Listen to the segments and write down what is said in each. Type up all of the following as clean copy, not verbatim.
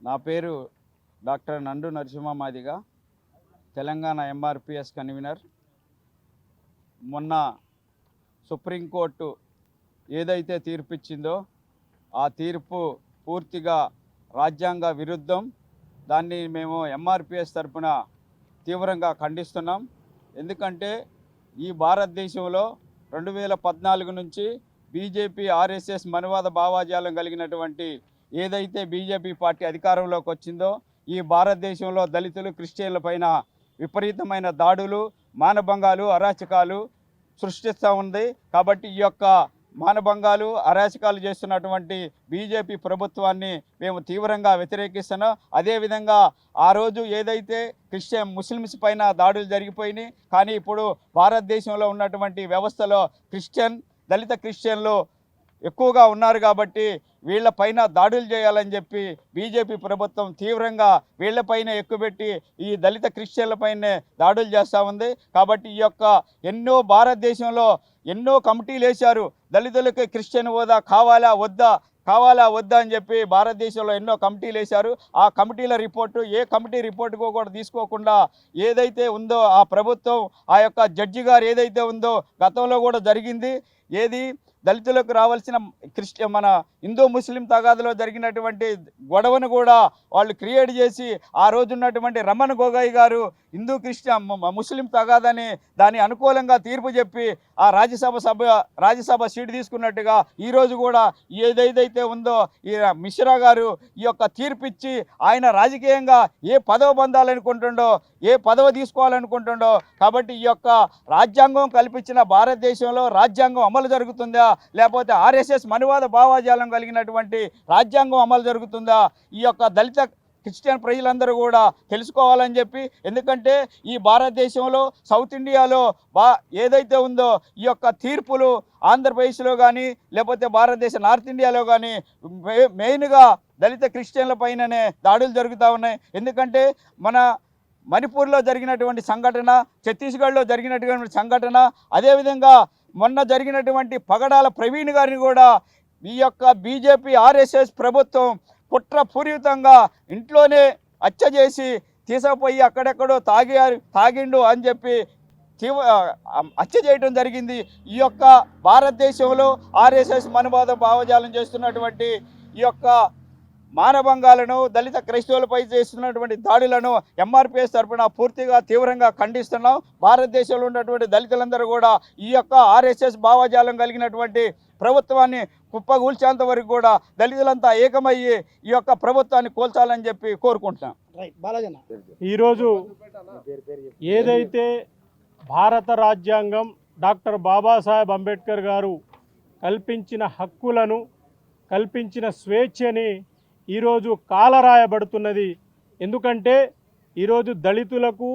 నా పేరు doctor నండు Narasimha Madiga, Telangana MRPS convener. మొన్న సుప్రీంకోర్టు ఏదైతే తీర్పు ఇచ్చిందో ఆ తీర్పు పూర్తిగా రాజ్యాంగ విరుద్ధం. దాన్ని మేము ఎంఆర్పిఎస్ తరపున తీవ్రంగా ఖండిస్తున్నాం. ఎందుకంటే ఈ భారతదేశంలో 2014 నుంచి బీజేపీ ఆర్ఎస్ఎస్ మనువాద భావాజాలం కలిగినటువంటి ఏదైతే బీజేపీ పార్టీ అధికారంలోకి వచ్చిందో ఈ భారతదేశంలో దళితులు, క్రిస్టియన్ల పైన విపరీతమైన దాడులు, మానభంగాలు, అరాచకాలు సృష్టిస్తూ ఉంది. కాబట్టి ఈ యొక్క మానభంగాలు, అరాచకాలు చేస్తున్నటువంటి బీజేపీ ప్రభుత్వాన్ని మేము తీవ్రంగా వ్యతిరేకిస్తున్నాం. అదేవిధంగా ఆ రోజు ఏదైతే ముస్లిమ్స్ పైన దాడులు జరిగిపోయినాయి, కానీ ఇప్పుడు భారతదేశంలో ఉన్నటువంటి వ్యవస్థలో దళిత క్రిస్టియన్లు ఎక్కువగా ఉన్నారు. కాబట్టి వీళ్ళపైన దాడులు చేయాలని చెప్పి బీజేపీ ప్రభుత్వం తీవ్రంగా వీళ్ళపైన ఎక్కుపెట్టి ఈ దళిత క్రిస్టియన్లపైనే దాడులు చేస్తూ ఉంది. కాబట్టి ఈ యొక్క భారతదేశంలో ఎన్నో కమిటీలు వేశారు. దళితులకి క్రిస్టియన్ హోదా కావాలా వద్దా అని చెప్పి భారతదేశంలో ఎన్నో కమిటీలు వేశారు. ఆ కమిటీల రిపోర్టు ఏ కమిటీ రిపోర్టుకో కూడా తీసుకోకుండా ఏదైతే ఉందో ఆ ప్రభుత్వం, ఆ యొక్క జడ్జి గారు ఏదైతే ఉందో గతంలో కూడా జరిగింది. ఏది దళితులకు రావాల్సిన మన హిందూ ముస్లిం తగాదులో జరిగినటువంటి గొడవను కూడా వాళ్ళు క్రియేట్ చేసి ఆ రోజు ఉన్నటువంటి రమణ్ గొగోయ్ గారు హిందూ ముస్లిం తగాదని దాని అనుకూలంగా తీర్పు చెప్పి ఆ రాజ్యసభ సీటు తీసుకున్నట్టుగా ఈరోజు కూడా ఏదైతే ఉందో ఈ మిశ్రా గారు ఈ యొక్క తీర్పు ఇచ్చి ఆయన రాజకీయంగా ఏ పదవి పొందాలనుకుంటుండో, ఏ పదవి తీసుకోవాలనుకుంటుండో. కాబట్టి ఈ యొక్క రాజ్యాంగం కల్పించిన భారతదేశంలో రాజ్యాంగం అమలు జరుగుతుందా, లేకపోతే ఆర్ఎస్ఎస్ మనువాద భావాజాలం కలిగినటువంటి రాజ్యాంగం అమలు జరుగుతుందా, ఈ యొక్క దళిత క్రిస్టియన్ ప్రజలందరూ కూడా తెలుసుకోవాలని చెప్పి. ఎందుకంటే ఈ భారతదేశంలో సౌత్ ఇండియాలో ఏదైతే ఉందో ఈ యొక్క తీర్పులు ఆంధ్రప్రదేశ్లో కానీ లేకపోతే భారతదేశ నార్త్ ఇండియాలో కానీ మెయిన్గా దళిత క్రిస్టియన్ల పైననే దాడులు జరుగుతూ ఉన్నాయి. ఎందుకంటే మన మణిపూర్లో జరిగినటువంటి సంఘటన, ఛత్తీస్గఢ్లో జరిగినటువంటి సంఘటన, అదేవిధంగా మొన్న జరిగినటువంటి పగడాల ప్రవీణ్ గారిని కూడా ఈ యొక్క బీజేపీ ఆర్ఎస్ఎస్ ప్రభుత్వం కుట్రపూరితంగా ఇంట్లోనే హత్య చేసి తీసుకుపోయి అక్కడెక్కడో తాగిండు అని చెప్పి హత్య చేయడం జరిగింది. ఈ యొక్క భారతదేశంలో ఆర్ఎస్ఎస్ మనువాద భావజాలం చేస్తున్నటువంటి ఈ యొక్క మానభంగాలను, దళిత క్రైస్తవులపై చేస్తున్నటువంటి దాడులను ఎంఆర్పిఎస్ తరఫున పూర్తిగా తీవ్రంగా ఖండిస్తున్నాం. భారతదేశంలో ఉన్నటువంటి దళితులందరూ కూడా ఈ యొక్క ఆర్ఎస్ఎస్ భావజాలం కలిగినటువంటి ప్రభుత్వాన్ని కుప్పగూల్చేంత వరకు కూడా దళితులంతా ఏకమయ్యి ఈ యొక్క ప్రభుత్వాన్ని కోల్చాలని చెప్పి కోరుకుంటున్నాం. ఈరోజు ఏదైతే భారత రాజ్యాంగం డాక్టర్ బాబాసాహెబ్ అంబేద్కర్ గారు కల్పించిన హక్కులను, కల్పించిన స్వేచ్ఛని ఈరోజు కాలరాయబడుతున్నది. ఎందుకంటే ఈరోజు దళితులకు,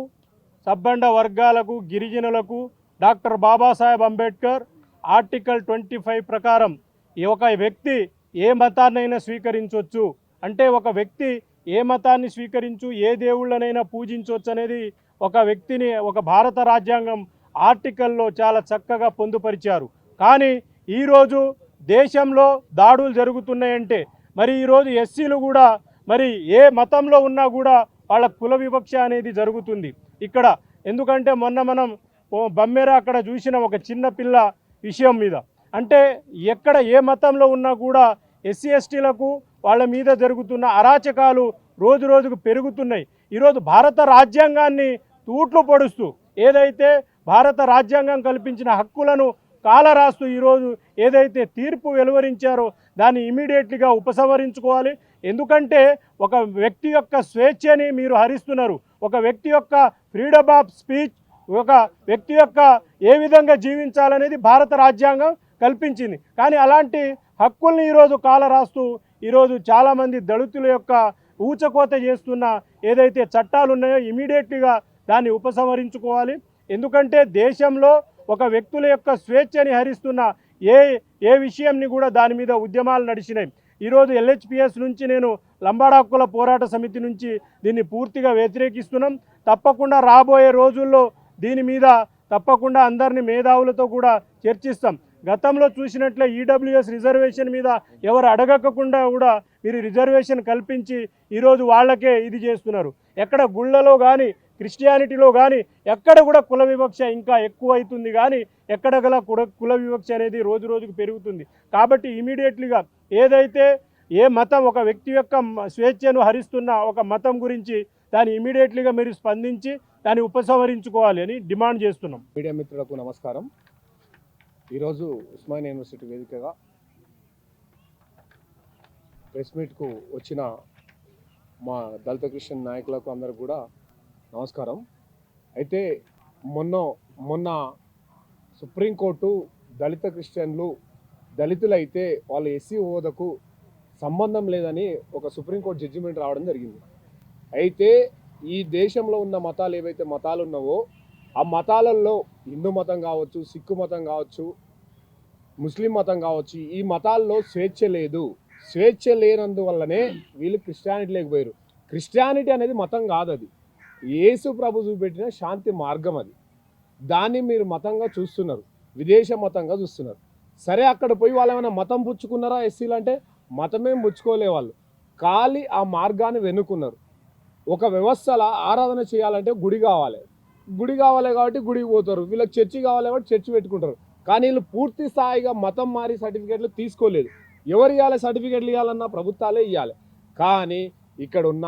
సబ్బండ వర్గాలకు, గిరిజనులకు డాక్టర్ బాబాసాహెబ్ అంబేద్కర్ ఆర్టికల్ 25 ప్రకారం ఒక వ్యక్తి ఏ మతాన్నైనా స్వీకరించవచ్చు, అంటే ఒక వ్యక్తి ఏ మతాన్ని స్వీకరించు, ఏ దేవుళ్ళనైనా పూజించవచ్చు అనేది ఒక వ్యక్తిని ఒక భారత రాజ్యాంగం ఆర్టికల్లో చాలా చక్కగా పొందుపరిచారు. కానీ ఈరోజు దేశంలో దాడులు జరుగుతున్నాయంటే మరి ఈరోజు ఎస్సీలు కూడా మరి ఏ మతంలో ఉన్నా కూడా వాళ్ళ కుల వివక్ష అనేది జరుగుతుంది ఇక్కడ. ఎందుకంటే మొన్న మనం బమ్మెర అక్కడ చూసిన ఒక చిన్న పిల్ల విషయం మీద, అంటే ఎక్కడ ఏ మతంలో ఉన్నా కూడా ఎస్సీ ఎస్టీలకు వాళ్ళ మీద జరుగుతున్న అరాచకాలు రోజు రోజుకు పెరుగుతున్నాయి. ఈరోజు భారత రాజ్యాంగాన్ని తూట్లు పొడుస్తూ ఏదైతే భారత రాజ్యాంగం కల్పించిన హక్కులను కాలరాస్తూ ఈరోజు ఏదైతే తీర్పు వెలువరించారో దాన్ని ఇమీడియట్లీగా ఉపసంహరించుకోవాలి. ఎందుకంటే ఒక వ్యక్తి యొక్క స్వేచ్ఛని మీరు హరిస్తున్నారు. ఒక వ్యక్తి యొక్క ఫ్రీడమ్ ఆఫ్ స్పీచ్, ఒక వ్యక్తి యొక్క ఏ విధంగా జీవించాలనేది భారత రాజ్యాంగం కల్పించింది. కానీ అలాంటి హక్కుల్ని ఈరోజు కాలరాస్తూ ఈరోజు చాలామంది దళితుల యొక్క ఊచకోత చేస్తున్న ఏదైతే చట్టాలు ఉన్నాయో ఇమీడియట్లీగా దాన్ని ఉపసంహరించుకోవాలి. ఎందుకంటే దేశంలో ఒక వ్యక్తుల యొక్క స్వేచ్ఛని హరిస్తున్న ఏ విషయంని కూడా దాని మీద ఉద్యమాలు నడిచినాయి. ఈరోజు ఎల్హెచ్పిఎస్ నుంచి నేను లంబాడ హక్కుల పోరాట సమితి నుంచి దీన్ని పూర్తిగా వ్యతిరేకిస్తున్నాం. తప్పకుండా రాబోయే రోజుల్లో దీని మీద తప్పకుండా అందరినీ మేధావులతో కూడా చర్చిస్తాం. గతంలో చూసినట్లే ఈడబ్ల్యూఎస్ రిజర్వేషన్ మీద ఎవరు అడగకుండా కూడా మీరు రిజర్వేషన్ కల్పించి ఈరోజు వాళ్ళకే ఇది చేస్తున్నారు. ఎక్కడ గుళ్ళలో కానీ క్రిస్టియానిటీలో కానీ ఎక్కడ కూడా కుల వివక్ష ఇంకా ఎక్కువ అవుతుంది, కానీ ఎక్కడ గల కుల వివక్ష అనేది రోజు రోజుకు పెరుగుతుంది. కాబట్టి ఇమీడియట్లీగా ఏదైతే ఏ మతం ఒక వ్యక్తి యొక్క స్వేచ్ఛను హరిస్తున్న ఒక మతం గురించి దాన్ని ఇమీడియట్లీగా మీరు స్పందించి దాన్ని ఉపసంహరించుకోవాలి అని డిమాండ్ చేస్తున్నాం. మీడియా మిత్రులకు నమస్కారం. ఈరోజు ఉస్మానియా యూనివర్సిటీ వేదికగా ప్రెస్ మీట్కు వచ్చిన మా దళిత క్రిస్టియన్ నాయకులకు అందరూ కూడా నమస్కారం. అయితే మొన్న సుప్రీంకోర్టు దళిత క్రిస్టియన్లు దళితులైతే వాళ్ళ ఎస్సీ హోదాకు సంబంధం లేదని ఒక సుప్రీంకోర్టు జడ్జిమెంట్ రావడం జరిగింది. అయితే ఈ దేశంలో ఉన్న మతాలు ఏవైతే మతాలు ఉన్నావో ఆ మతాలలో హిందూ మతం కావచ్చు, సిక్కు మతం కావచ్చు, ముస్లిం మతం కావచ్చు, ఈ మతాల్లో స్వేచ్ఛ లేదు. స్వేచ్ఛ లేనందువల్లనే వీళ్ళు క్రిస్టియానిటీ లేకపోయారు. క్రిస్టియానిటీ అనేది మతం కాదు, అది యేసు ప్రభు చూపెట్టిన శాంతి మార్గం. అది దాన్ని మీరు మతంగా చూస్తున్నారు, విదేశ మతంగా చూస్తున్నారు. సరే, అక్కడ పోయి వాళ్ళు ఏమైనా మతం పుచ్చుకున్నారా? ఎస్సీలు అంటే మతమేం పుచ్చుకోలే, వాళ్ళు ఖాళీ ఆ మార్గాన్ని వెనుకున్నారు. ఒక వ్యవస్థలో ఆరాధన చేయాలంటే గుడి కావాలి కాబట్టి గుడికి పోతారు. వీళ్ళకి చర్చి కావాలి కాబట్టి చర్చి పెట్టుకుంటారు. కానీ వీళ్ళు పూర్తి స్థాయిగా మతం మారి సర్టిఫికేట్లు తీసుకోలేదు. ఎవరు ఇవ్వాలి సర్టిఫికేట్లు? ఇవ్వాలన్నా ప్రభుత్వాలే ఇవ్వాలి. కానీ ఇక్కడ ఉన్న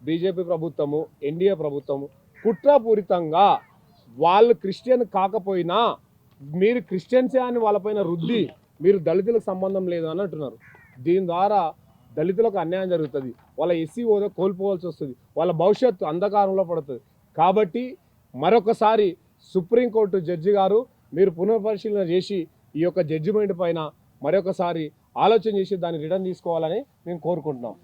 బీజేపీ ప్రభుత్వము, ఎన్డీఏ ప్రభుత్వము కుట్రపూరితంగా వాళ్ళు క్రిస్టియన్ కాకపోయినా మీరు క్రిస్టియన్సే అని వాళ్ళపైన రుద్ది మీరు దళితులకు సంబంధం లేదు అని అంటున్నారు. దీని ద్వారా దళితులకు అన్యాయం జరుగుతుంది, వాళ్ళ ఎస్సీ హోదా కోల్పోవాల్సి వస్తుంది, వాళ్ళ భవిష్యత్తు అంధకారంలో పడుతుంది. కాబట్టి మరొకసారి సుప్రీంకోర్టు జడ్జి గారు మీరు పునఃపరిశీలన చేసి ఈ యొక్క జడ్జిమెంట్ పైన మరొకసారి ఆలోచన చేసి దాన్ని రిటర్న్ తీసుకోవాలని మేము కోరుకుంటున్నాం.